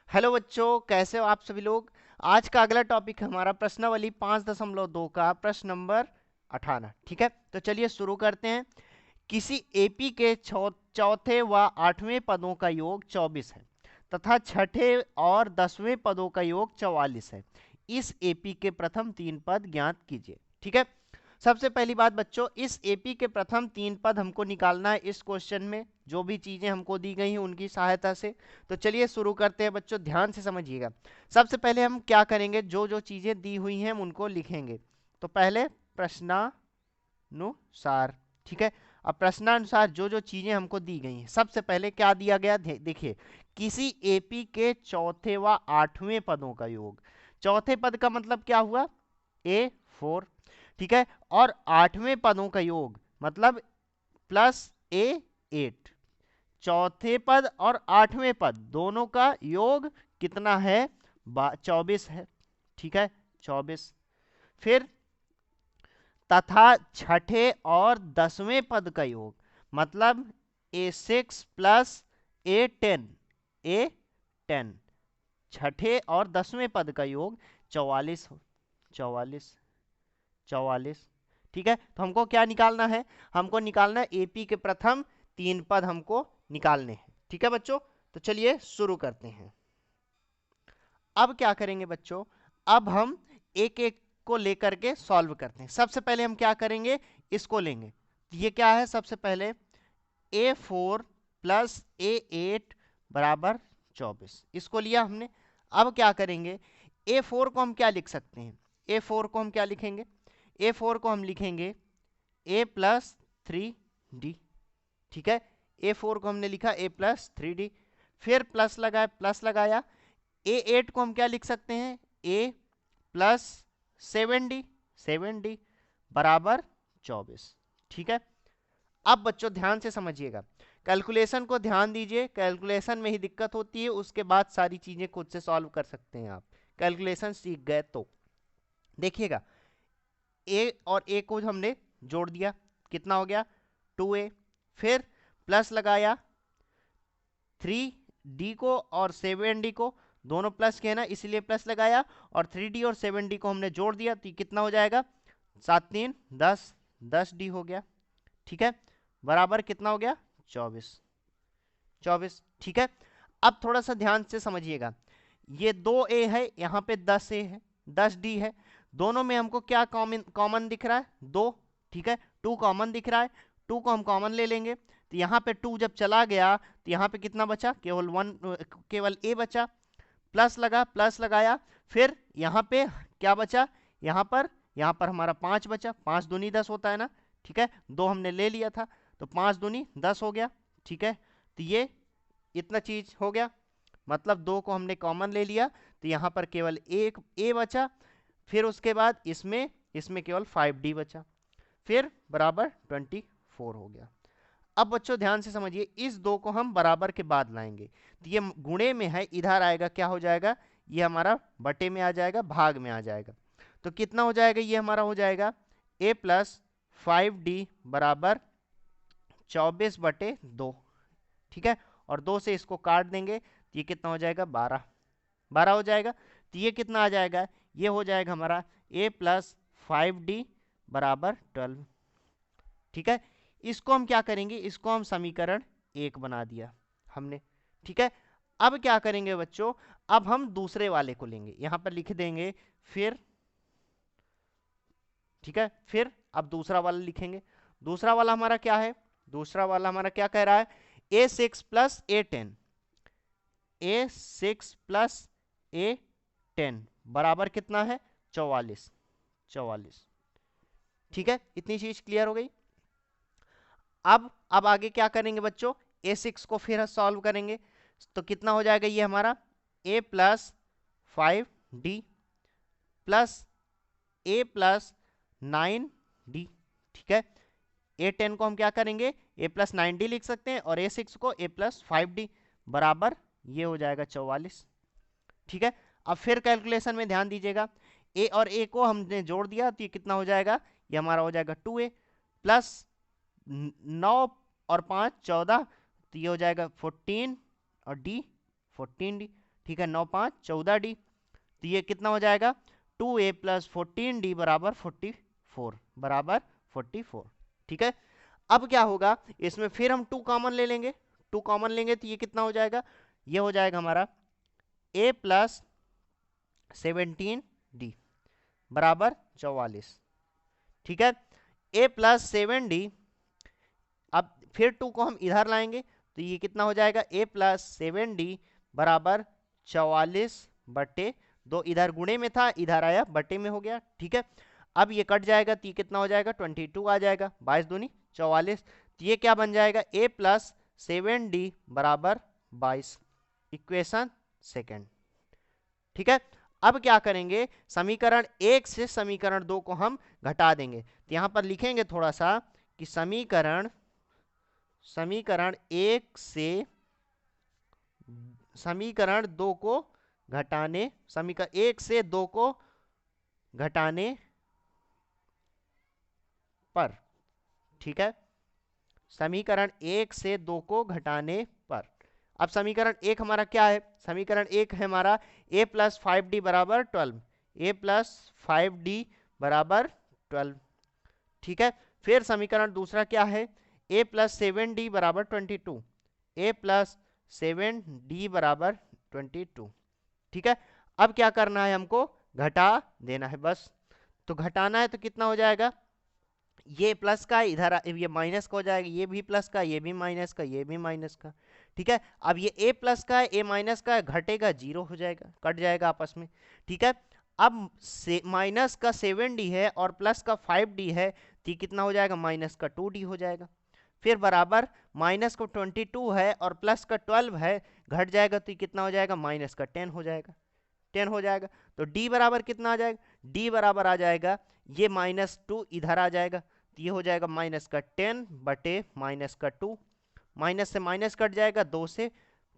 Hello बच्चों, कैसे हो आप सभी लोग। आज का अगला टॉपिक है हमारा प्रश्नावली 5.2 का प्रश्न नंबर 18। ठीक है, तो चलिए शुरू करते हैं। किसी एपी के चौथे व आठवें पदों का योग 24 है तथा छठे और 10वें पदों का योग 44 है। इस एपी के प्रथम तीन पद ज्ञात कीजिए। ठीक है, सबसे पहली बात बच्चों, इस एपी के प्रथम तीन पद हमको निकालना है इस क्वेश्चन में, जो भी चीजें हमको दी गई हैं उनकी सहायता से। तो चलिए शुरू करते हैं बच्चों, ध्यान से समझिएगा। सबसे पहले हम क्या करेंगे, जो जो चीजें दी हुई हैं हम उनको लिखेंगे। तो पहले प्रश्नानुसार। ठीक है, अब प्रश्नानुसार जो जो चीजें हमको दी गई हैं, सबसे पहले क्या दिया गया देखिए, किसी एपी के चौथे व आठवें पदों का योग। चौथे पद का मतलब क्या हुआ, A4। ठीक है, और आठवें पदों का योग मतलब +A8। चौथे पद और आठवें पद दोनों का योग कितना है, 24 है। ठीक है, 24। फिर तथा छठे और 10वें पद का योग मतलब A6 + A10। छठे और 10वें पद का योग 44 हो। 44। ठीक है, तो हमको क्या निकालना है, हमको निकालना है एपी के प्रथम तीन पद हमको निकालने हैं। ठीक है बच्चों, तो चलिए शुरू करते हैं। अब क्या करेंगे बच्चों, अब हम एक एक को लेकर के सॉल्व करते हैं। सबसे पहले हम क्या करेंगे, इसको लेंगे। ये क्या है, सबसे पहले A4 + A8 = 24, इसको लिया हमने। अब क्या करेंगे, A4 को हम क्या लिख सकते हैं, A4 को हम क्या लिखेंगे, A4 को हम लिखेंगे A + 3D। ठीक है, A4 को हमने लिखा A + 3D। फिर प्लस लगाया। A8 को हम क्या लिख सकते हैं, A + 7D = 24। ठीक है, अब बच्चों ध्यान से समझिएगा, कैलकुलेशन को ध्यान दीजिए। कैलकुलेशन में ही दिक्कत होती है, उसके बाद सारी चीजें खुद से सॉल्व कर सकते हैं आप, कैलकुलेशन सीख गए तो। देखिएगा, ए और ए को हमने जोड़ दिया, कितना हो गया, 2A। फिर प्लस लगाया 3D को और 7D को, दोनों प्लस के हैं ना, इसलिए प्लस लगाया। और 3D और 7D को हमने जोड़ दिया, तो ये कितना हो जाएगा, 7 3 10, 10D हो गया। ठीक है, बराबर कितना हो गया, 24। ठीक है, अब थोड़ा सा ध्यान से समझिएगा, ये 2A है, यहाँ पे 10A है, 10D है। दोनों में हमको क्या कॉमन कॉमन दिख रहा है, 2। ठीक है, 2 कॉमन दिख रहा है, 2 को हम कॉमन ले लेंगे। तो यहाँ पे 2 जब चला गया तो यहाँ पे कितना बचा, केवल 1, केवल A बचा। प्लस लगाया। फिर यहाँ पे क्या बचा, यहाँ पर हमारा 5 बचा। 5 दूनी 10 होता है ना। ठीक है, 2 हमने ले लिया था, तो 5 दूनी 10 हो गया। ठीक है, तो ये इतना चीज हो गया, मतलब 2 को हमने कॉमन ले लिया, तो यहाँ पर केवल एक A बचा। फिर उसके बाद इसमें इसमें केवल 5D बचा, फिर बराबर 24 हो गया। अब बच्चों ध्यान से समझिए, इस 2 को हम बराबर के बाद लाएंगे, तो ये गुणे में है, इधर आएगा, क्या हो जाएगा, ये हमारा बटे में आ जाएगा, भाग में आ जाएगा। तो कितना हो जाएगा, ये हमारा हो जाएगा A + 5D = 24/2। ठीक है, और 2 से इसको काट देंगे, तो ये कितना हो जाएगा, 12 हो जाएगा। तो ये कितना आ जाएगा, ये हो जाएगा हमारा A + 5D = 12। ठीक है, इसको हम क्या करेंगे, इसको हम समीकरण 1 बना दिया हमने। ठीक है, अब क्या करेंगे बच्चों, अब हम दूसरे वाले को लेंगे, यहां पर लिख देंगे फिर। ठीक है, फिर अब दूसरा वाला लिखेंगे। दूसरा वाला हमारा क्या है, दूसरा वाला हमारा क्या कह रहा है, A6 + A10। A6 + A10 बराबर कितना है, 44। ठीक है, इतनी चीज क्लियर हो गई। अब आगे क्या करेंगे बच्चों, A6 को फिर सॉल्व करेंगे, तो कितना हो जाएगा, ये हमारा A + 5D + A + 9D। ठीक है, A10 को हम क्या करेंगे, A + 9D लिख सकते हैं, और A6 को A + 5D बराबर, ये हो जाएगा 44। ठीक है, अब फिर कैलकुलेशन में ध्यान दीजिएगा, A और A को हमने जोड़ दिया, तो ये कितना हो जाएगा, ये हमारा हो जाएगा 2A + 9 और 5 14, तो ये हो जाएगा 14, और D 14D। ठीक है, 9 5 14D। तो ये कितना हो जाएगा 2A + 14D बराबर 44 बराबर 44। ठीक है, अब क्या होगा इसमें फिर हम 2 कॉमन ले लेंगे, 2 कॉमन लेंगे तो ये कितना हो जाएगा, ये हो जाएगा हमारा A + 17D बराबर 44। ठीक है, A + 7D, अब फिर 2 को हम इधर लाएंगे तो ये कितना हो जाएगा A + 7D बराबर 44/2। इधर गुणे में था, इधर आया बटे में हो गया। ठीक है, अब ये कट जाएगा तो ये कितना हो जाएगा 22 आ जाएगा, 22 दूनी 44। तो ये क्या बन जाएगा A + 7D बराबर 22, इक्वेशन सेकेंड। ठीक है, अब क्या करेंगे, समीकरण 1 से समीकरण 2 को हम घटा देंगे। तो यहां पर लिखेंगे थोड़ा सा कि समीकरण 1 से समीकरण 2 को घटाने, समीकरण 1 से 2 को घटाने पर, ठीक है, समीकरण 1 से 2 को घटाने पर। अब समीकरण 1 हमारा क्या है, समीकरण 1 है हमारा A + 5D बराबर 12, A + 5D बराबर 12। ठीक है, फिर समीकरण दूसरा क्या है, A + 7D बराबर 22, A + 7D बराबर 22। ठीक है, अब क्या करना है, हमको घटा देना है बस। तो घटाना है तो कितना हो जाएगा, ये प्लस का इधर ये माइनस का हो जाएगा, ये भी प्लस का, ये भी माइनस का, ये भी माइनस का। ठीक है, अब ये A प्लस का है, A माइनस का है, घटेगा 0 हो जाएगा, कट जाएगा आपस में। ठीक है, अब से माइनस का 7D है और प्लस का 5D है, तो कितना हो जाएगा माइनस का 2D हो जाएगा। फिर बराबर माइनस का 22 है और प्लस का 12 है, घट जाएगा तो कितना हो जाएगा माइनस का 10 हो जाएगा, 10 हो जाएगा। तो D बराबर कितना आ जाएगा, D बराबर आ जाएगा ये -2 इधर आ जाएगा, तो ये हो जाएगा माइनस का 10 बटे माइनस का 2, माइनस से माइनस कट जाएगा, 2 से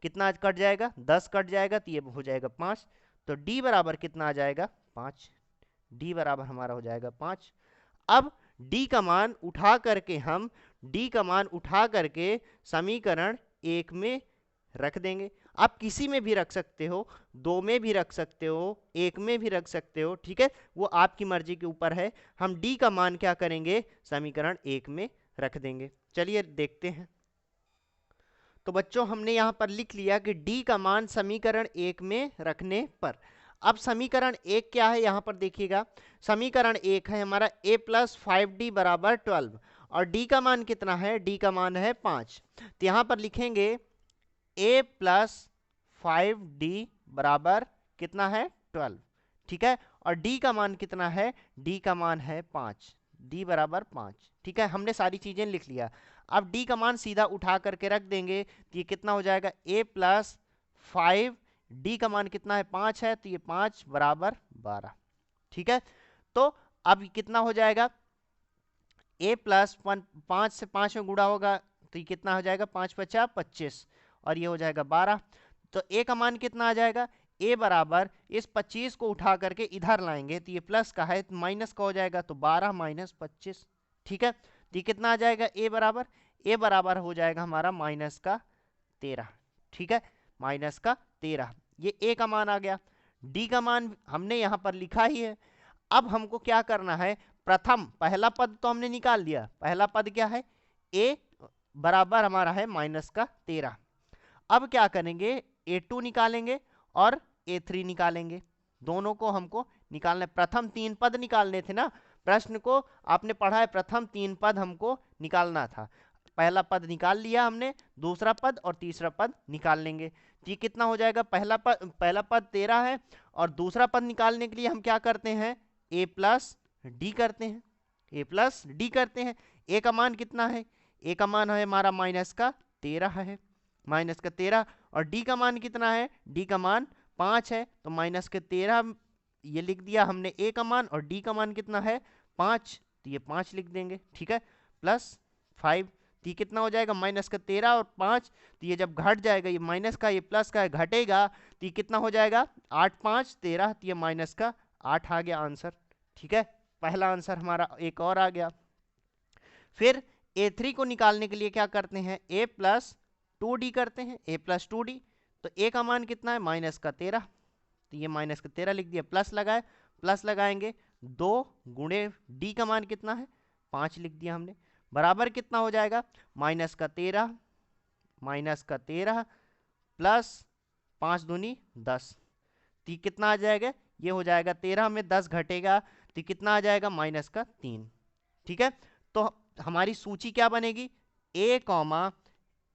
कितना कट जाएगा 10 कट जाएगा, तो ये हो जाएगा 5। तो D बराबर कितना आ जाएगा 5, D बराबर हमारा हो जाएगा 5। अब D का मान उठा करके हम D का मान उठा करके समीकरण 1 में रख देंगे। आप किसी में भी रख सकते हो, 2 में भी रख सकते हो, 1 में भी रख सकते हो। ठीक है, वो आपकी मर्जी के ऊपर है। हम D का मान क्या करेंगे, समीकरण 1 में रख देंगे। चलिए देखते हैं। तो बच्चों हमने यहाँ पर लिख लिया कि D का मान समीकरण 1 में रखने पर। अब समीकरण 1 क्या है, यहाँ पर देखिएगा, समीकरण 1 है हमारा A + 5D बराबर 12 और D का मान कितना है, D का मान है 5। तो यहाँ पर लिखेंगे A + 5D बराबर कितना है 12। ठीक है, और D का मान कितना है, D का मान है 5, D बराबर 5। ठीक है, हमने सारी चीजें लिख लिया। अब D का मान सीधा उठा करके रख देंगे तो ये कितना हो जाएगा A + 5, D का मान कितना है 5 है, तो ये 5 बराबर 12। ठीक है, तो अब कितना हो जाएगा A + 5 से 5 में गुणा होगा तो ये कितना हो जाएगा 5 × 5 = 25 और ये हो जाएगा 12। तो A का मान कितना आ जाएगा, A बराबर इस 25 को उठा करके इधर लाएंगे तो ये प्लस का है तो माइनस का हो जाएगा, तो 12 - 25। ठीक है, तो ये कितना आ जाएगा A बराबर हो जाएगा हमारा -13। ठीक है, -13, ये A का मान आ गया। D का मान हमने यहाँ पर लिखा ही है। अब हमको क्या करना है, प्रथम पहला पद तो हमने निकाल दिया, पहला पद क्या है A बराबर हमारा है -13। अब क्या करेंगे, A2 निकालेंगे और A3 निकालेंगे, दोनों को हमको निकालना है। प्रथम 3 पद निकालने थे ना, प्रश्न को आपने पढ़ा है, प्रथम 3 पद हमको निकालना था। पहला पद निकाल लिया हमने, दूसरा पद और तीसरा पद निकाल लेंगे। ये कितना हो जाएगा, पहला पद 13 है और दूसरा पद निकालने के लिए हम क्या करते हैं, A + D करते हैं, A + D करते हैं। A का मान कितना है, A का मान है हमारा -13 है, -13, और D का मान कितना है, D का मान 5 है, तो -13 ये लिख दिया हमने A का मान, और D का मान कितना है 5, तो ये 5 लिख देंगे। ठीक है, +5, तो ये कितना हो जाएगा -13 और 5, तो ये जब घट जाएगा, ये माइनस का ये प्लस का घटेगा, तो ये कितना हो जाएगा 8 × 5 = 13, तो ये -8 आ गया आंसर। ठीक है, पहला आंसर हमारा एक और आ गया। फिर A3 को निकालने के लिए क्या करते हैं, A + 2D करते हैं, A + 2D, तो ए का मान कितना है, माइनस का 13, तो ये माइनस का 13 लिख दिया, प्लस लगाए, प्लस लगाएंगे 2 गुणे डी का मान कितना है 5 लिख दिया हमने, बराबर कितना हो जाएगा, माइनस का 13 प्लस 5 दूनी 10, तो कितना आ जाएगा, ये हो जाएगा 13 में 10 घटेगा तो कितना आ जाएगा, माइनस का 3। ठीक है, तो हमारी सूची क्या बनेगी, ए कॉमा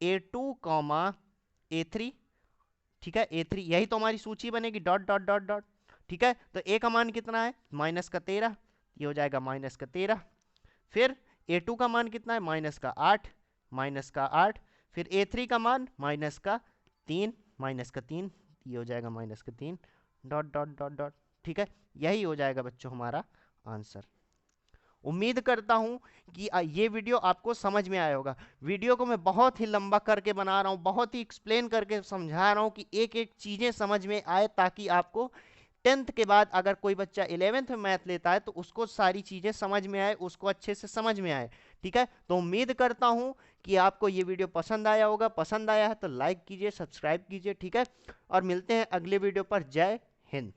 A2 कॉमा A3, ठीक है, A3, यही तो हमारी सूची बनेगी, डॉट डॉट डॉट डॉट। ठीक है, तो ए का मान कितना है, माइनस का 13, ये हो जाएगा माइनस का 13, फिर A2 का मान कितना है, माइनस का 8, फिर A3 का मान माइनस का 3, ये हो जाएगा माइनस का 3, डॉट डॉट डॉट डॉट। ठीक है, यही हो जाएगा बच्चों हमारा आंसर। उम्मीद करता हूं कि ये वीडियो आपको समझ में आया होगा। वीडियो को मैं बहुत ही लंबा करके बना रहा हूं, बहुत ही एक्सप्लेन करके समझा रहा हूं कि एक एक चीजें समझ में आए, ताकि आपको 10th के बाद अगर कोई बच्चा 11th में मैथ लेता है तो उसको सारी चीजें समझ में आए, उसको अच्छे से समझ में आए। ठीक है, तो उम्मीद करता हूं कि आपको ये वीडियो पसंद आया होगा। पसंद आया है तो लाइक कीजिए, सब्सक्राइब कीजिए। ठीक है, और मिलते हैं अगले वीडियो पर। जय हिंद।